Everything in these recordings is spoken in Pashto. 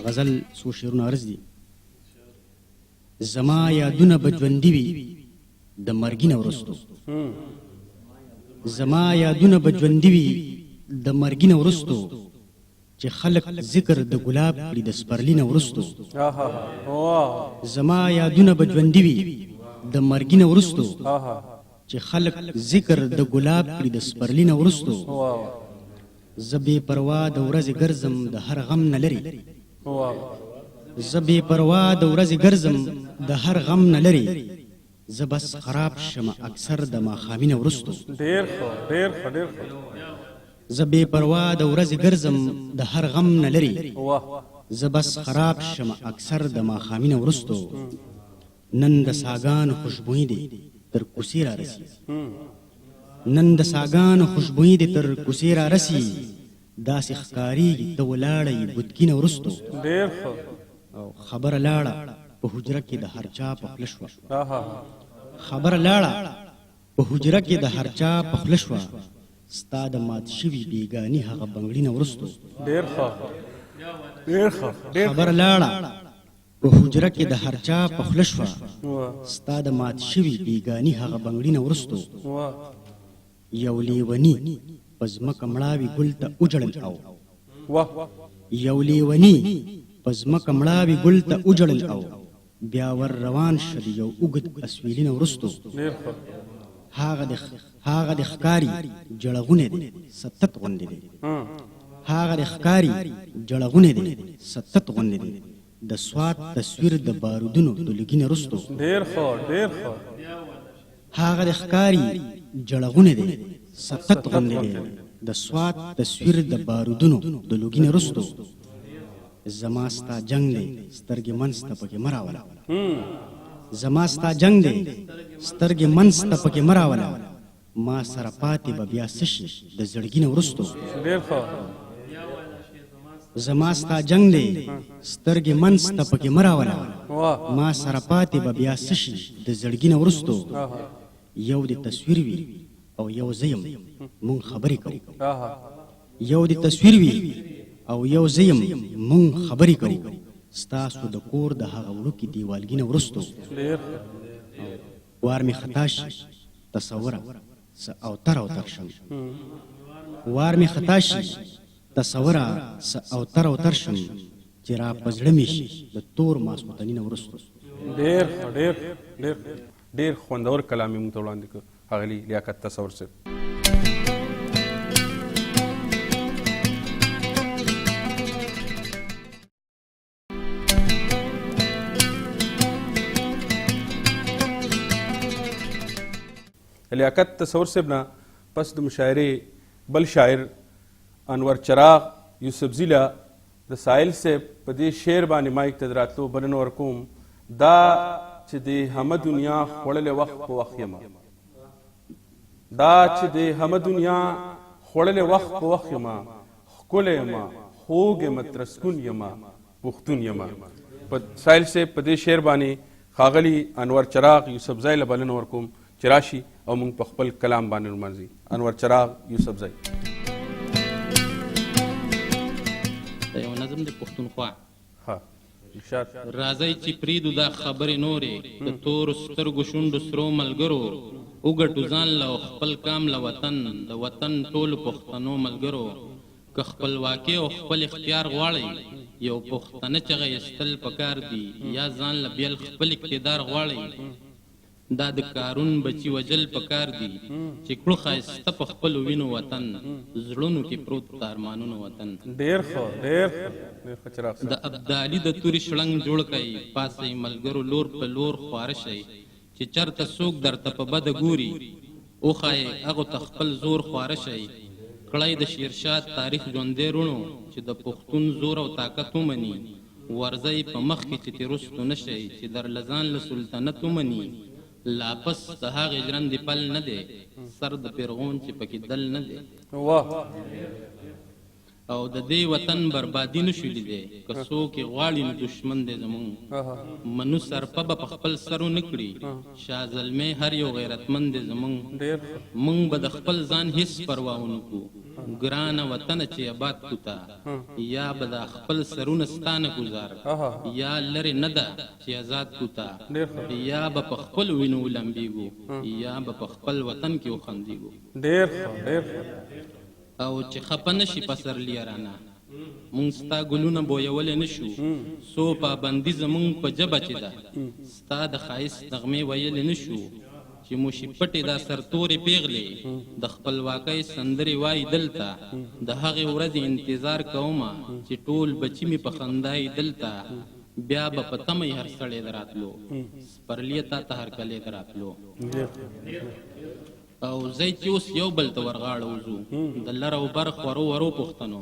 غزل څو شعرونه عرض دي. زما یادونه به ژوندي وي د مرګي نه وروستو، زما یادونه به ژوندي وي د مرګي نه وروستو، چې خلک ذکر د ګلاب کړي د سپرلي نه وروستو. زما یادونه به ژوندي وي د مرګي نه وروستو، چې خلک ذکر د ګلاب کړي د سپرلي نه وروستو. زه بې پروا د ورځې ګرځم د هر غم نه لرې، زه بې پروا د ورځې ګرځم د هر غم نه لرې. زه بس خراب شم اکثر د ماښامي نه وروستو. زه بې پروا د ورځې ګرځم د هر غم نه لرې، زه بس خراب شم اکثر د ماښامي نه وروستو. نن د ساګانو خوشبویي دی تر کوڅې را رسي، نن د ساګانو خوشبویي دی تر کوڅې را رسي. داسې ښکارېږي ته ولاړه یې بوتکي نه وروستو. او خبره لاړه په حجره کې د هر چا په خوله شوه، خبره لاړه په حجره کې د هر چا په خوله شوه. ستا د مات شوي بېګاني هغه بنګړي نه وروستو. خبره لاړه په حجره کې د هر چا په خوله شوه، ستا د مات شوي بېګاني هغه بنګړي نه وروستو. یو لیوني په ځمکه مړاوي ګل ته وجړل، او یو لیوني په ځمکه مړاوي ګل ته وجړل، او بیا ور روان شه د یو اوږد اسویلي نه وروستو. هغه د ښکاري جړغونی دی ستت غوندې دی، هغه د ښکاري جړغونی دی ستت غوندې دی. د سوات تصویر د بارودونو د لوګي نه وروستو. هغه د ښکاري جړغونی دی ستت غوندې دی، د سوات تصویر د بارودونو د لوګي نه وروستو. زما ستا جنګ دی سترګې منځ ته پکې مه راوله، زما ستا جنګ دی سترګې منځ ته پکې مه راوله. ما سره پاتې به بیا څه شي د زړګي نه وروستو. زما ستا جنګ دی سترګې منځ ته پکې مه راوله، ما سره پاتې به بیا څه شي د زړګي نه وروستو. یو د تصویر وي او یو زه یم مونږ خبرې کوو، یو د تصویر وي او یو زه یم مونږ خبرې کوو. ستاسو د کور د هغه وړوکي دیوالګي نه وروستو. وار مې خطا شي تصوره څه اوتر اوتر شم، وار مې خطا شي تصوره څه اوتر اوتر شم، چې را په زړه مې شي د تور ماسخوتني نه وروستو. ډېر خوندور کلام یې موږ ته وړاندې کړ ښاغلي لیاقت تصور صاحب. لیاقت تصور صاحب نه پس د مشاعرې بل شاعر انور چراغ یوسفزي له د سایل صاحب په دې شعر باندې مایک ته د راتلو بلنه ورکوم. دا چې د همه دنیا خوړلې وخت په وخت یمه، دا چې د همه دنیا خوړلې وخت په وخت یمه، ښکلی یمه خوږ یمه ترسکون یمه پښتون یمه. په سایل صاحب په دې شعر باندې ښاغلي انور چراغ یوسفزی له بلنه ورکوم چې راشي او موږ په خپل کلام باندې ورمنځي. انور چراغ یوسفزی. دا یو نظم دی پښتونخوا. ارشاد. راځئ چې پریدو دا خبرې نورې د تورو سترګو شونډو سرو ملګرو، وګټو ځان له خپل کام له وطن د وطن ټولو پښتنو ملګرو. که خپلواکي او خپل اختیار غواړئ یو پښتنه چغه ایستل پکار دي، یا ځان له بیل خپل اقتدار غواړئ دا د کارون بچی وجل پکار دي، چې کړو ښایسته په خپلو وینو وطن زړونو کې پروت د ارمانونو وطن. ډېر ښه چراغ صاحب. د ابدالي د تورې شړنګ جوړ کئ، پاسئ ملګرو لور په لور خواره شئ، چې چرته څوک درته په بده ګوري وښایئ هغو ته خپل زور خواره شئ. کړئ د شیرشاه تاریخ ژوندی روڼو، چې د پښتون زور او طاقت ومني. ورځئ په مخ کې چې تېرستو نه شئ، چې در له ځان له سلطنت ومني. لاپس د هغې ژرندې پل نه دی، سر د پیرغون چې پکې دل نه دی. او د دې وطن بربادي نشو لیدی، که څوک یې غواړي نو دشمن دی زمونږ. منو سرپه به په خپل سر ونه کړي، شاه زلمی هر یو غیرتمند دی زمونږ. مونږ به د خپل ځان هېڅ پروا ونه کړو، ګرانه وطن چې آباد کوتا یا به د خپل سرونه ستانه گزار یا لرې نه ده چې آزاد کوتا یا به په خپل وینو ولمبیږو یا به په خپل وطن کې وخندیږو ډېر او چې خپه نشي پسرلی یارانه مونږ ستا ګلونه بویولی نه شو څو پابندي زمونږ په ژبه چې ده ستا د ښایست نغمې ویلی نه شو چې موشي پټې دا سرتورې پیغلې د خپلواکۍ سندرې وایي دلته د هغې ورځې انتظار کومه چې ټول بچي مې په خندای دلته بیا به په تمه هر سړی د راتلو سپرلیه تا ته هر کلی د راتلو او زی چې اوس یو بل ته ورغاړه وځو د لر او بر خورو ورو پښتنو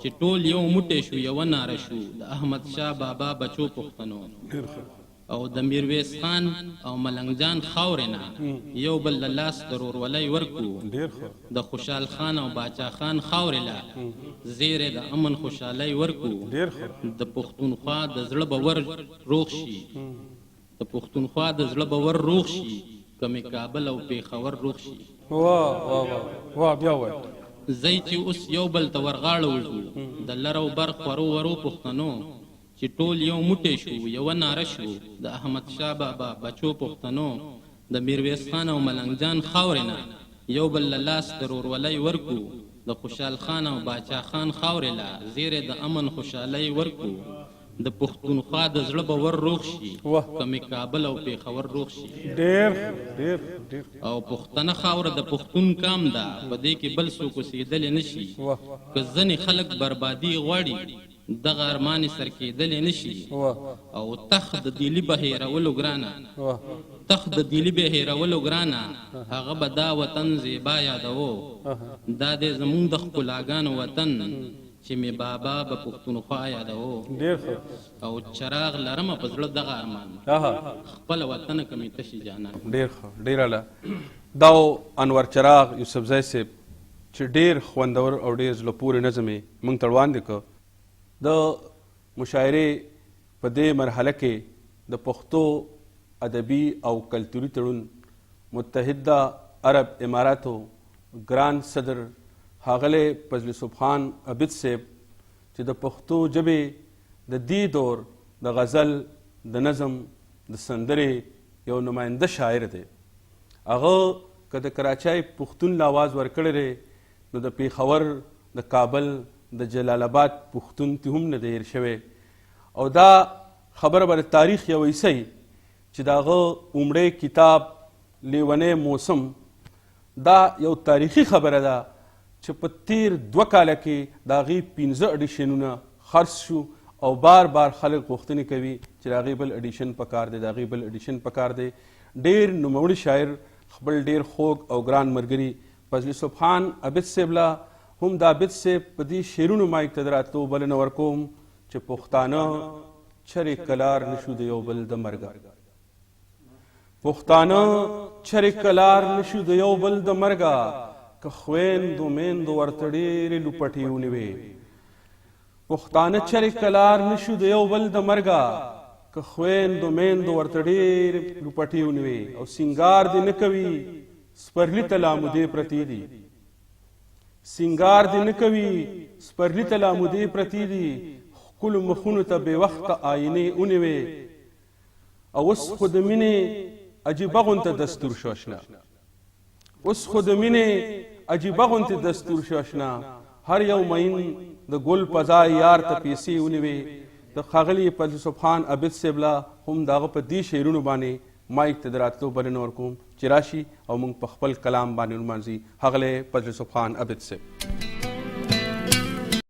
چې ټول یو موټی شو یوه ناره شو د احمد شاه بابا بچو پښتنو او د میرویس خان او ملنګ جان خاورې نه یو بل له لاس د ورورولۍ ورکو د خوشحال خان او باچا خان خاورې له زیری د امن خوشحالۍ ورکو د پښتونخوا د زړه به ور روغ شي د پښتونخوا د زړه به ور روغ شي کمی کابل او پیښور روغ شي زی چې اوس یو بل ته ورغاړه وځو د لر او بر خورو ورو پښتنو چې ټول یو موټی شو یوه ناره شو د احمد شاه بابا بچو پښتنو د میرویس خان او ملنګ جان خاورې نه یو بل له لاس د ورورولۍ ورکو د خوشحال خان او باچا خان خاورې له زیری د امن خوشحالۍ ورکو د پښتونخوا د زړه به ور روغ شي کمی کابل او پیښور روغ شي او پښتنه خاوره د پښتون کام ده په دې کې بل څوک اوسېدلی نه شي که ځینې خلک بربادي غواړي دغه ارمانې سر کېدلی نه شي او تخت د دیلي به هېرولو ګرانه تخت د دیلي به هېرولو ګرانه هغه به دا وطن زیبا یادوو دا دی زمونږ د ښکلاګانو وطن چې می بابا به پښتونخوا یادوو او چراغ لرمه په زړه دغه ارمان خپله وطن که مې تشي جانان ډېر اعلی دا انور چراغ یوسفزی صاحب چې ډېر خوندور او ډېر زړه پورې نظم یې موږ ته وړاندې کړ د مشاعرې په دې مرحله کې د پښتو ادبي او کلتوري تړون متحده عرب اماراتو ګران صدر ښاغلی فضل سبحان عبید صاحب چې د پښتو ژبې د دې دور د غزل د نظم د سندرې یو نماینده شاعر دی هغه که د کراچۍ پښتون له آواز ورکړی دی نو د پیښور د کابل د جلال آباد پښتون ته هم نه دی هیر شوی او دا خبره به د تاریخ یو ایسۍ چې د هغه عمړی کتاب لیونی موسم دا یو تاریخي خبره ده چې په تیر 2 کاله کې د هغې 15 اډیشنونه خرڅ شو او بار خلک غوښتنې کوي چې د هغې بل اډیشن پکار دی د هغې بل اډیشن پکار دی ډېر نوموړي شاعر خپل ډېر خوږ او ګران ملګري فضل سبحان عبید صاحب له هم د عبید صاحب په دې شعرونو مایک ته د راتلو بلنه ورکوم چې پښتانه چرې کلار نشو د یو بل د مرګه پښتانه چرې کلار نشو د یو بل د مرګه که خویندو میندو ورته ډېرې لوپټې ونیوې پښتانه چرې کلار نشو د یو بل د مرګه که خویندو میندو ورته ډېرې لوپټې ونیوې او سینګار دې نه کوي سپرلي ته لامودې پرتې دي سینګار دې نه کوي سپرلي ته لامودې پرتې دي ښکلو مخونو ته بې وخته آینې ونیوې او اوس خو د مینې عجیبه غونته دستور شو اشنا اوس خو د مینې عجیبه غونتې دستور شو اشنا هر یو مین د ګل په ځای یار ته پیسې ونیوې د ښاغلي فضل سبحان عبید صاحب له هم د هغه په دې شعرونو باندې مایک ته د راتلو بلنه ورکوم چې راشي او موږ په خپل کلام باندې ونمانځي ښاغلی فضل سبحان عبید صاحب